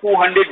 $200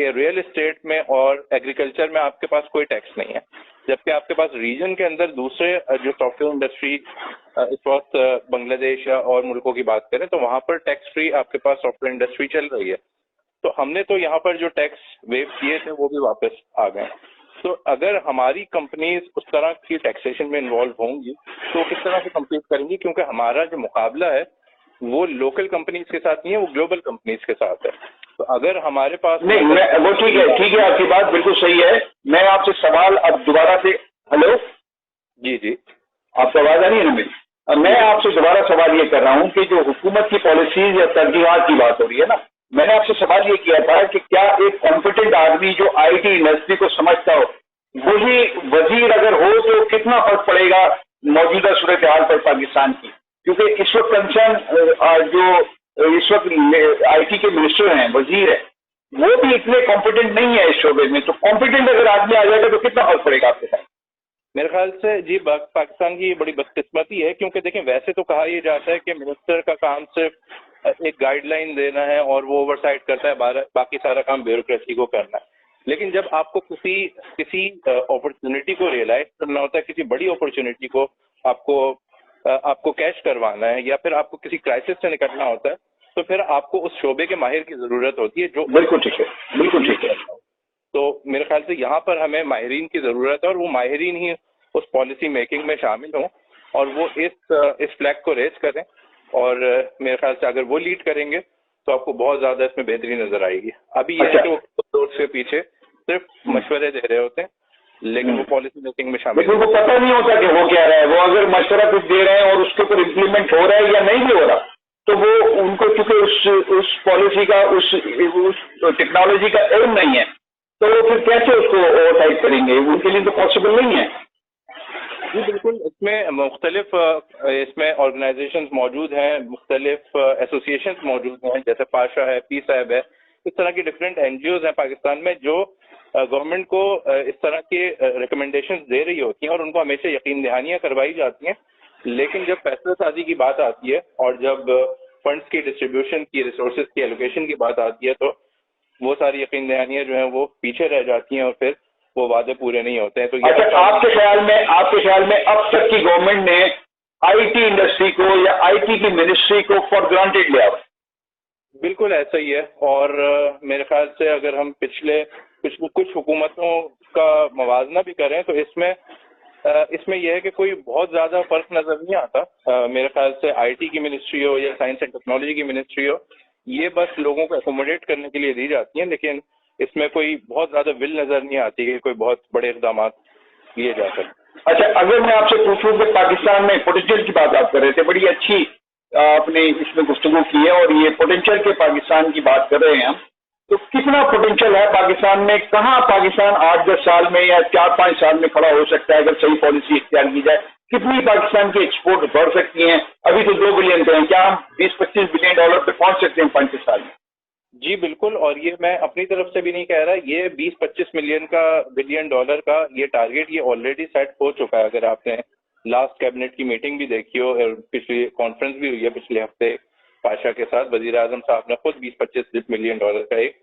کہ real estate میں اور ایگریکلچر میں آپ کے پاس کوئی ٹیکس نہیں ہے، جبکہ آپ کے پاس ریجن کے اندر دوسرے جو سافٹ ویئر انڈسٹری اس وقت بنگلہ دیش یا اور ملکوں کی بات کریں تو وہاں پر ٹیکس فری آپ کے پاس سافٹ ویئر انڈسٹری چل رہی ہے. تو ہم نے تو یہاں پر جو ٹیکس ویو کیے تھے وہ بھی واپس آ گئے. تو اگر ہماری کمپنیز اس طرح کی ٹیکسیشن میں انوالو ہوں گی تو کس طرح سے کمپیٹ کریں گی، کیونکہ ہمارا جو مقابلہ ہے وہ لوکل کمپنیز کے ساتھ نہیں ہے، وہ گلوبل کمپنیز کے ساتھ ہے. تو اگر ہمارے پاس نہیں وہ ٹھیک ہے آپ کی بات بالکل صحیح ہے. میں آپ سے سوال اب دوبارہ سے ہلو جی آپ کو آواز آ رہی ہے نا میری؟ میں آپ سے دوبارہ سوال یہ کر رہا ہوں کہ جو حکومت کی پالیسیز یا ترجیحات کی بات ہو رہی ہے نا، میں نے آپ سے سوال یہ کیا تھا کہ کیا ایک کمپیٹنٹ آدمی جو آئی ٹی انڈسٹری کو سمجھتا ہو وہی وزیر اگر ہو تو کتنا فرق پڑے گا موجودہ صورتحال پر پاکستان کی؟ کیونکہ اس وقت کنسرن جو اس وقت آئی ٹی کے منسٹر ہیں، وزیر ہیں، وہ بھی اتنے کمپیٹنٹ نہیں ہے اس شعبے میں. تو کمپیٹنٹ اگر آدمی آ جائے گا تو کتنا فرق پڑے گا آپ کے ساتھ؟ میرے خیال سے جی پاکستان کی یہ بڑی بدقسمتی ہے، کیونکہ دیکھیں ویسے تو کہا یہ جاتا ہے کہ منسٹر کا کام صرف ایک گائیڈ لائن دینا ہے اور وہ اوور سائٹ کرتا ہے، باقی سارا کام بیوروکریسی کو کرنا ہے. لیکن جب آپ کو کسی اپرچونٹی کو ریئلائز کرنا ہوتا ہے، کسی بڑی اپرچونٹی کو آپ کو کیش کروانا ہے یا پھر آپ کو کسی کرائسس سے نکلنا ہوتا ہے تو پھر آپ کو اس شعبے کے ماہر کی ضرورت ہوتی ہے جو بالکل ٹھیک ہے. تو میرے خیال سے یہاں پر ہمیں ماہرین کی ضرورت ہے اور وہ ماہرین ہی اس پالیسی میکنگ میں شامل ہوں اور وہ اس فلیگ کو ریز کریں. اور میرے خیال سے اگر وہ لیڈ کریں گے تو آپ کو بہت زیادہ اس میں بہتری نظر آئے گی. ابھی یہ ہے کہ وہ دوست کے پیچھے صرف مشورے دے رہے ہوتے ہیں لیکن وہ پالیسی میکنگ میں شامل لیکن وہ پتہ نہیں ہوتا کہ ہو کیا رہا ہے. وہ اگر مشورہ کچھ دے رہے ہیں اور اس کے اوپر امپلیمنٹ ہو رہا ہے یا نہیں بھی ہو رہا تو وہ ان کو چونکہ اس پالیسی کا اس ٹیکنالوجی کا علم نہیں ہے تو وہ پھر کیسے اس کو اوور سائٹ کریں گے؟ ان کے لیے تو پاسبل نہیں ہے. جی بالکل. اس میں مختلف آرگنائزیشنز موجود ہیں، مختلف ایسوسیشنز موجود ہیں، جیسے پاشا ہے، پی صاحب ہے، اس طرح کی ڈفرینٹ این جی اوز ہیں پاکستان میں جو گورنمنٹ کو اس طرح کے ریکمنڈیشنز دے رہی ہوتی ہیں اور ان کو ہمیشہ یقین دہانیاں کروائی جاتی ہیں. لیکن جب فیصلہ سازی کی بات آتی ہے اور جب فنڈز کی ڈسٹریبیوشن کی، ریسورسز کی ایلوکیشن کی بات آتی ہے تو وہ ساری یقین دہانیاں جو ہیں وہ پیچھے رہ جاتی ہیں اور پھر وہ وعدے پورے نہیں ہوتے ہیں. تو اچھا، آپ کے خیال میں اب تک کی گورنمنٹ نے آئی ٹی انڈسٹری کو یا آئی ٹی کی منسٹری کو فار گرانٹیڈ لیا؟ بالکل ایسا ہی ہے. اور میرے خیال سے اگر ہم پچھلے کچھ حکومتوں کا موازنہ بھی کریں تو اس میں یہ ہے کہ کوئی بہت زیادہ فرق نظر نہیں آتا. میرے خیال سے آئی ٹی کی منسٹری ہو یا سائنس اینڈ ٹیکنالوجی کی منسٹری ہو، یہ بس لوگوں کو اکوموڈیٹ کرنے کے لیے دی جاتی ہیں، لیکن اس میں کوئی بہت زیادہ ول نظر نہیں آتی کہ کوئی بہت بڑے اقدامات لیے جا سکیں. اچھا، اگر میں آپ سے پوچھوں کہ پاکستان میں پوٹینشیل کی بات آپ کر رہے تھے، بڑی اچھی آپ نے اس میں گفتگو کی ہے اور یہ پوٹینشیل کے پاکستان کی بات کر رہے ہیں ہم، تو کتنا پوٹینشیل ہے پاکستان میں؟ کہاں پاکستان 8-10 سال میں یا 4-5 سال میں کھڑا ہو سکتا ہے اگر صحیح پالیسی اختیار کی جائے؟ کتنی پاکستان کی ایکسپورٹ بڑھ سکتی ہیں؟ ابھی تو 2 بلین پہ ہیں، کیا ہم 20-25 بلین ڈالر پہ پہنچ سکتے ہیں 5 سال میں؟ جی بالکل. اور یہ میں اپنی طرف سے بھی نہیں کہہ رہا، یہ 20-25 بلین ڈالر کا یہ ٹارگیٹ یہ آلریڈی سیٹ ہو چکا ہے. اگر آپ نے لاسٹ کیبنٹ کی میٹنگ بھی دیکھی ہو اور پچھلی کانفرنس بھی ہوئی ہے پچھلے ہفتے پاشا کے ساتھ، وزیر اعظم صاحب نے خود 20-25 ملین ڈالر کا ایک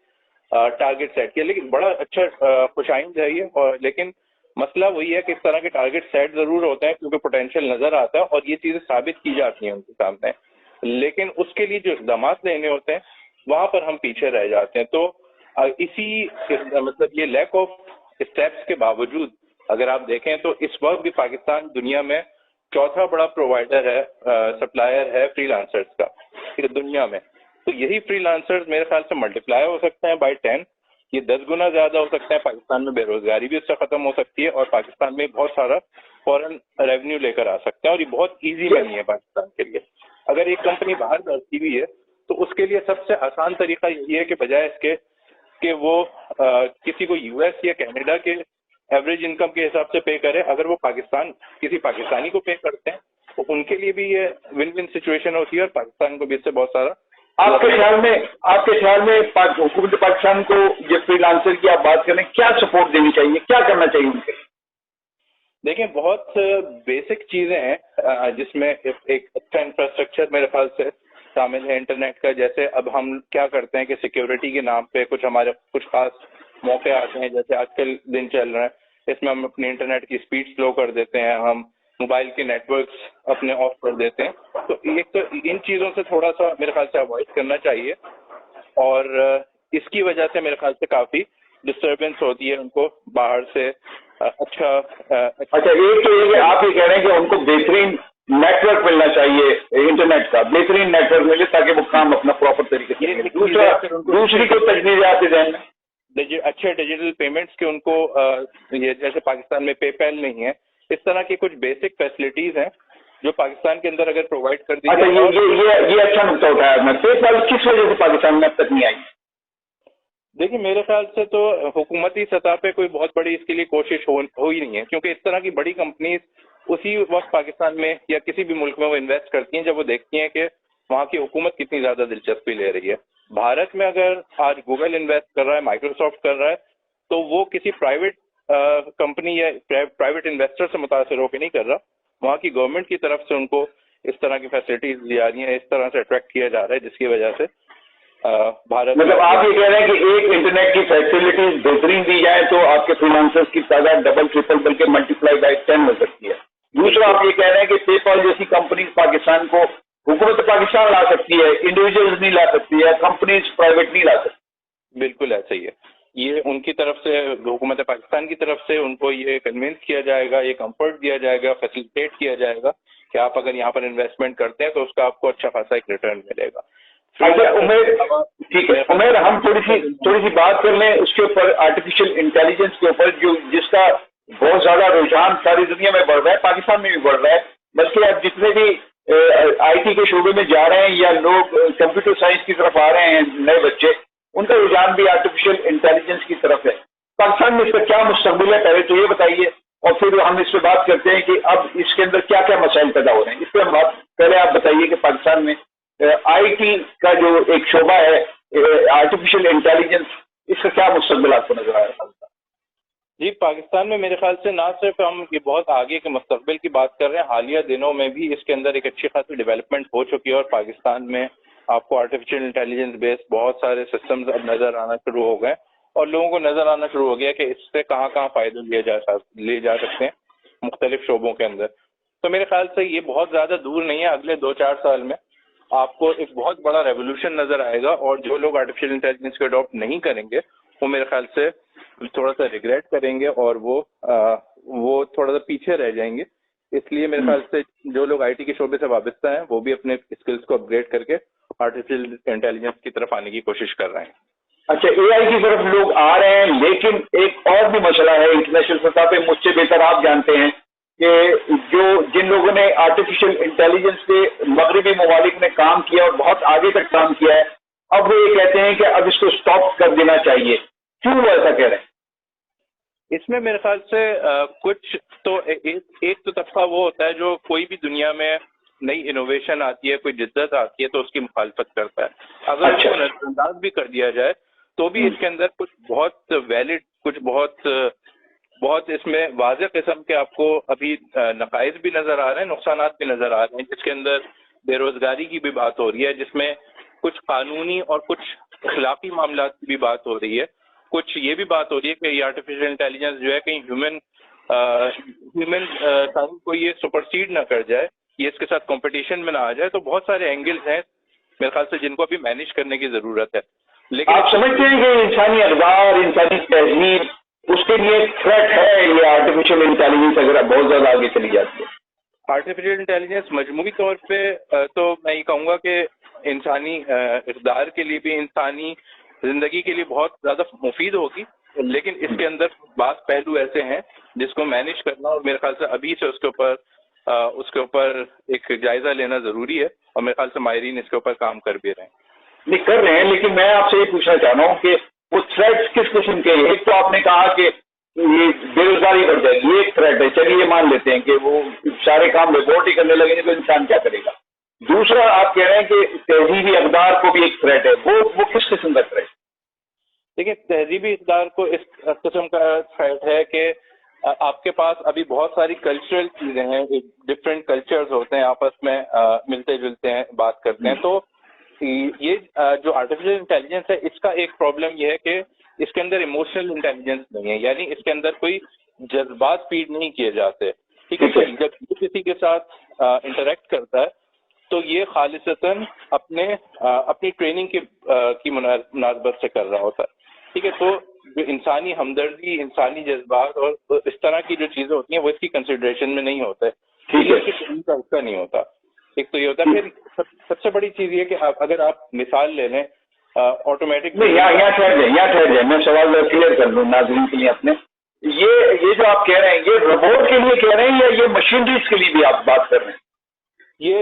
ٹارگیٹ سیٹ کیا. لیکن بڑا اچھا خوش آئند ہے یہ. اور لیکن مسئلہ وہی ہے کہ اس طرح کے ٹارگیٹ سیٹ ضرور ہوتے ہیں کیونکہ پوٹینشیل نظر آتا ہے اور یہ چیزیں ثابت کی جاتی ہیں ان کے سامنے، لیکن اس کے لیے جو اقدامات لینے ہوتے ہیں وہاں پر ہم پیچھے رہ جاتے ہیں. تو اسی مطلب یہ لیک آف اسٹیپس کے باوجود اگر آپ دیکھیں تو اس وقت بھی پاکستان دنیا میں چوتھا بڑا پرووائڈر ہے، سپلائر ہے فری لانسرز کا دنیا میں. تو یہی فری لانسرز میرے خیال سے ملٹیپلائی ہو سکتے ہیں بائی 10، یہ 10 گنا زیادہ ہو سکتے ہیں. پاکستان میں بے روزگاری بھی اس سے ختم ہو سکتی ہے اور پاکستان میں بہت سارا فورن ریونیو لے کر آ سکتے ہیں. اور یہ بہت ایزی منی ہے پاکستان کے لیے. اگر ایک کمپنی باہر بیٹھی ہوئی ہے تو اس کے لیے سب سے آسان طریقہ یہی ہے کہ بجائے اس کے کہ وہ کسی کو یو ایس یا کینیڈا کے ایوریج انکم کے حساب سے پے کرے، اگر وہ کسی پاکستانی کو پے کرتے ہیں تو ان کے لیے بھی یہ ون ون سچویشن ہوتی ہے اور پاکستان کو بھی اس سے بہت سارا. آپ کے خیال میں حکومت پاکستان کو یہ فری لانسر کی آپ بات کریں، کیا سپورٹ دینی چاہیے، کیا کرنا چاہیے ان کے؟ دیکھیں بہت بیسک چیزیں ہیں جس میں ایک اچھا انفراسٹرکچر میرے خیال سے شامل ہے انٹرنیٹ کا. جیسے اب ہم کیا کرتے ہیں کہ سیکیورٹی کے نام پہ کچھ خاص موقع آتے ہیں، جیسے آج کل دن چل رہا ہے، اس میں ہم اپنے انٹرنیٹ کی اسپیڈ سلو کر دیتے ہیں، ہم موبائل کے نیٹ ورکس اپنے آف کر دیتے ہیں. تو ایک تو ان چیزوں سے تھوڑا سا میرے خیال سے اوائڈ کرنا چاہیے، اور اس کی وجہ سے میرے خیال سے کافی ڈسٹربینس ہوتی ہے ان کو باہر سے. اچھا ایک تو یہ کہ آپ یہ کہہ رہے ہیں کہ ان کو بہترین نیٹ ورک ملنا چاہیے، انٹرنیٹ کا بہترین نیٹ ورک ملے تاکہ وہ کام اپنا پراپر طریقے سے. دوسری کوئی تجویز آپ کے ذہن میں؟ اچھے ڈیجیٹل پیمنٹس کے ان کو یہ جیسے پاکستان میں پے پیل نہیں ہے، اس طرح کی کچھ بیسک فیسلٹیز ہیں جو پاکستان کے اندر اگر پرووائڈ کر دی جائے. یہ اچھا نقطہ اٹھایا آپ نے. پے پیل کس وجہ سے پاکستان میں اب تک نہیں آئی؟ دیکھیے میرے خیال سے تو حکومتی سطح پہ کوئی بہت بڑی اس کے لیے کوشش ہو ہی نہیں ہے، کیونکہ اس طرح کی بڑی کمپنیز اسی وقت پاکستان میں یا کسی بھی ملک میں وہ انویسٹ کرتی ہیں جب وہ دیکھتی ہیں کہ وہاں کی حکومت کتنی زیادہ دلچسپی لے رہی ہے. بھارت میں اگر آج گوگل انویسٹ کر رہا ہے، مائکروسافٹ کر رہا ہے، تو وہ کسی پرائیویٹ کمپنی یا پرائیویٹ انویسٹر سے متاثر ہو کے نہیں کر رہا، وہاں کی گورنمنٹ کی طرف سے ان کو اس طرح کی فیسلٹیز دی جا رہی ہیں، اس طرح سے اٹریکٹ کیا جا رہا ہے، جس کی وجہ سے بھارت. مطلب آپ یہ کہہ رہے ہیں کہ ایک انٹرنیٹ کی فیسلٹیز بہترین دی جائے تو آپ کے فائنانسرز کی تعداد ڈبل ٹرپل بلکہ ملٹیپلائی بائی 10 ہو سکتی ہے. دوسرا آپ یہ کہہ رہے ہیں کہ پے پال جیسی کمپنیز پاکستان کو، حکومت پاکستان لا سکتی ہے، انڈیویجولز نہیں لا سکتی ہے، کمپنیز پرائیویٹ نہیں لا سکتی. بالکل ایسا ہی ہے. یہ ان کی طرف سے، حکومت پاکستان کی طرف سے ان کو یہ کنونس کیا جائے گا، یہ کمفرٹ دیا جائے گا، فیسیلیٹیٹ کیا جائے گا کہ آپ اگر یہاں پر انویسٹمنٹ کرتے ہیں تو اس کا آپ کو اچھا خاصا ایک ریٹرن ملے گا. اچھا ٹھیک ہے عمیر، ہم تھوڑی سی بات کر لیں اس کے اوپر، آرٹیفیشیل انٹیلیجنس کے اوپر، جس کا بہت زیادہ رجحان ساری دنیا میں بڑھ رہا ہے، پاکستان میں بھی بڑھ رہا ہے. بلکہ اب جتنے بھی آئی ٹی کے شعبے میں جا رہے ہیں یا لوگ کمپیوٹر سائنس کی طرف آ رہے ہیں، نئے بچے، ان کا رجحان بھی آرٹیفیشیل انٹیلیجنس کی طرف ہے. پاکستان میں اس کا کیا مستقبل ہے، پہلے تو یہ بتائیے، اور پھر ہم اس پہ بات کرتے ہیں کہ اب اس کے اندر کیا کیا مسائل پیدا ہو رہے ہیں. اس پہ ہم بات پہلے آپ بتائیے کہ پاکستان میں آئی ٹی کا جو ایک شعبہ ہے، آرٹیفیشیل انٹیلیجنس، اس کا کیا مستقبل آپ کو نظر آ رہا ہے؟ جی پاکستان میں میرے خیال سے نہ صرف ہم یہ بہت آگے کے مستقبل کی بات کر رہے ہیں، حالیہ دنوں میں بھی اس کے اندر ایک اچھی خاصی ڈیولپمنٹ ہو چکی ہے، اور پاکستان میں آپ کو آرٹیفیشیل انٹیلیجنس بیس بہت سارے سسٹمز اب نظر آنا شروع ہو گئے، اور لوگوں کو نظر آنا شروع ہو گیا کہ اس سے کہاں کہاں فائدے لیے جا سکتے ہیں مختلف شعبوں کے اندر. تو میرے خیال سے یہ بہت زیادہ دور نہیں ہے، اگلے 2-4 سال میں آپ کو ایک بہت بڑا ریولوشن نظر آئے گا، اور جو لوگ آرٹیفیشیل انٹیلیجنس کو اڈاپٹ نہیں کریں گے وہ میرے خیال سے تھوڑا سا ریگریٹ کریں گے، اور وہ تھوڑا سا پیچھے رہ جائیں گے. اس لیے میرے خیال سے جو لوگ آئی ٹی کے شعبے سے وابستہ ہیں وہ بھی اپنے اسکلس کو اپ گریڈ کر کے آرٹیفیشیل انٹیلیجنس کی طرف آنے کی کوشش کر رہے ہیں. اچھا، اے آئی کی طرف لوگ آ رہے ہیں، لیکن ایک اور بھی مسئلہ ہے انٹرنیشنل سطح پہ، مجھ سے بہتر آپ جانتے ہیں کہ جن لوگوں نے آرٹیفیشیل انٹیلیجنس پہ مغربی ممالک میں کام کیا اور بہت آگے تک کام کیا ہے، اب وہ یہ کہتے ہیں کہ اب اس کو اسٹاپ کر دینا چاہیے. کیوں وہ ایسا کہہ رہے ہیں؟ اس میں میرے خیال سے کچھ تو ایک تو طبقہ وہ ہوتا ہے جو کوئی بھی دنیا میں نئی انوویشن آتی ہے، کوئی جدت آتی ہے تو اس کی مخالفت کرتا ہے. اگر اس کو نظر انداز بھی کر دیا جائے تو بھی اس کے اندر کچھ بہت ویلڈ، کچھ بہت اس میں واضح قسم کے آپ کو ابھی نقائص بھی نظر آ رہے ہیں، نقصانات بھی نظر آ رہے ہیں، جس کے اندر بے روزگاری کی بھی بات ہو رہی ہے، جس میں کچھ قانونی اور کچھ اخلاقی معاملات کی بھی بات ہو رہی ہے، کچھ یہ بھی بات ہو رہی ہے کہ یہ آرٹیفیشیل انٹیلیجنس جو ہے کہیں ہیومن ٹائم کو یہ سپرسیڈ نہ کر جائے، یہ اس کے ساتھ کمپٹیشن میں نہ آ جائے. تو بہت سارے اینگلز ہیں میرے خیال سے جن کو ابھی مینیج کرنے کی ضرورت ہے. لیکن آپ سمجھتے ہیں کہ انسانی اقدار، انسانی تہذیب، اس کے لیے تھریٹ ہے یہ آرٹیفیشیل انٹیلیجنس اگر بہت زیادہ آگے چلی جاتی ہے؟ آرٹیفیشیل انٹیلیجنس مجموعی طور پہ تو میں یہ کہوں گا کہ انسانی اقدار کے لیے بھی، انسانی زندگی کے لیے بہت زیادہ مفید ہوگی، لیکن اس کے اندر بعض پہلو ایسے ہیں جس کو مینیج کرنا، اور میرے خیال سے ابھی سے اس کے اوپر ایک جائزہ لینا ضروری ہے، اور میرے خیال سے ماہرین اس کے اوپر کام کر بھی رہے ہیں. نہیں کر رہے ہیں، لیکن میں آپ سے یہ پوچھنا چاہ رہا ہوں کہ وہ تھریٹس کس قسم کے ہیں؟ ایک تو آپ نے کہا کہ یہ بے روزگاری بڑھ جائے گی، یہ ایک تھریٹ ہے، چلیے یہ مان لیتے ہیں کہ وہ سارے کام روبوٹ ہی کرنے لگیں گے تو انسان کیا کرے گا. دوسرا آپ کہہ رہے ہیں کہ تہذیبی اقدار کو بھی ایک تھریٹ ہے، وہ کس قسم کا تھریٹ؟ دیکھیے تہذیبی اقدار کو اس قسم کا تھریٹ ہے کہ آپ کے پاس ابھی بہت ساری کلچرل چیزیں ہیں، ڈفرینٹ کلچرز ہوتے ہیں، آپس میں ملتے جلتے ہیں، بات کرتے ہیں. تو یہ جو آرٹیفیشیل انٹیلیجنس ہے اس کا ایک پرابلم یہ ہے کہ اس کے اندر ایموشنل انٹیلیجنس نہیں ہے، یعنی اس کے اندر کوئی جذبات فیڈ نہیں کیے جاتے، ٹھیک ہے. تو جب یہ کسی کے ساتھ انٹریکٹ کرتا ہے تو یہ خالصتاً اپنی ٹریننگ کی مناسبت سے کر رہا ہوتا ہے، ٹھیک ہے. تو جو انسانی ہمدردی، انسانی جذبات اور اس طرح کی جو چیزیں ہوتی ہیں وہ اس کی کنسیڈریشن میں نہیں ہوتا ہے، اس کا نہیں ہوتا. ایک تو یہ ہوتا ہے. پھر سب سے بڑی چیز یہ کہ اگر آپ مثال لے لیں آٹومیٹک، یہاں ٹھہر جائیں میں سوال کلیئر کر لوں ناظرین کے لیے اپنے. یہ جو آپ کہہ رہے ہیں یہ روبوٹ کے لیے کہہ رہے ہیں یا یہ مشینریز کے لیے بھی آپ بات کر رہے ہیں؟ یہ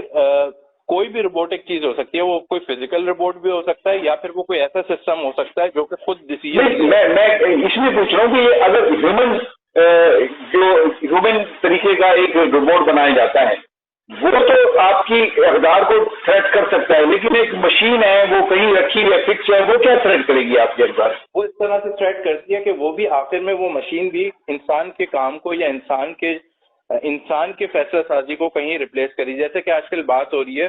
کوئی بھی روبوٹک چیز ہو سکتی ہے، وہ کوئی فزیکل روبوٹ بھی ہو سکتا ہے یا پھر وہ کوئی ایسا سسٹم ہو سکتا ہے جو کہ خود ڈیسیژن. میں اس لیے پوچھ رہا ہوں کہ یہ اگر ہیومن طریقے کا ایک روبوٹ بنایا جاتا ہے وہ تو آپ کی اقدار کو تھریٹ کر سکتا ہے، لیکن ایک مشین ہے وہ کہیں رکھی ہے فکس ہے، وہ کیا تھریٹ کرے گی آپ کے اقدار؟ وہ اس طرح سے تھریٹ کرتی ہے کہ وہ بھی آخر میں وہ مشین بھی انسان کے کام کو یا انسان کے فیصلہ سازی کو کہیں ریپلیس کری. جیسے کہ آج کل بات ہو رہی ہے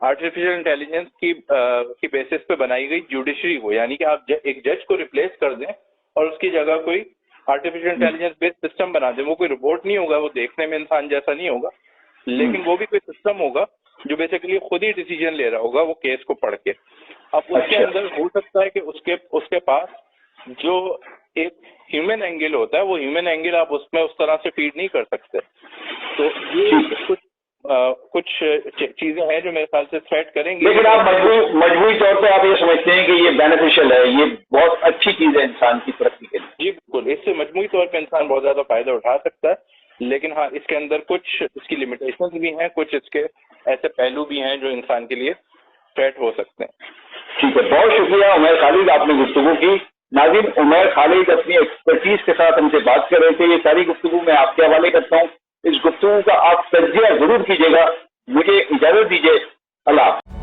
آرٹیفیشیل انٹیلیجنس کی بیسس پہ بنائی گئی جوڈیشری کو، یعنی کہ آپ ایک جج کو ریپلیس کر دیں اور اس کی جگہ کوئی آرٹیفیشیل انٹیلیجنس بیسڈ سسٹم بنا دیں. وہ کوئی روبوٹ نہیں ہوگا، وہ دیکھنے میں انسان جیسا نہیں ہوگا، لیکن وہ بھی کوئی سسٹم ہوگا جو بیسیکلی خود ہی ڈیسیجن لے رہا ہوگا وہ کیس کو پڑھ کے. اب اس کے اندر ہو سکتا ہے کہ اس کے پاس جو ایک ہیومن اینگل ہوتا ہے وہ ہیومن اینگل آپ اس میں اس طرح سے فیڈ نہیں کر سکتے. تو یہ کچھ چیزیں ہیں جو میرے خیال سے تھریٹ کریں گے. لیکن آپ مجموعی طور پہ آپ یہ سمجھتے ہیں کہ یہ بینیفیشل ہے، یہ بہت اچھی چیز ہے انسان کی ترقی کے لیے؟ جی بالکل، اس سے مجموعی طور پہ انسان بہت زیادہ فائدہ اٹھا سکتا ہے، لیکن ہاں اس کے اندر کچھ اس کی لمیٹیشنز بھی ہیں، کچھ اس کے ایسے پہلو بھی ہیں جو انسان کے لیے تھریٹ ہو سکتے ہیں. ٹھیک ہے، بہت شکریہ عمیر خالد، آپ نے گفتگو کی. ناظرین، عمیر خالد اپنی ایکسپرٹیز کے ساتھ ہم سے بات کر رہے تھے. یہ ساری گفتگو میں آپ کے حوالے کرتا ہوں. اس گفتگو کا آپ تجزیہ ضرور کیجیے گا. مجھے اجازت دیجیے، اللہ حافظ.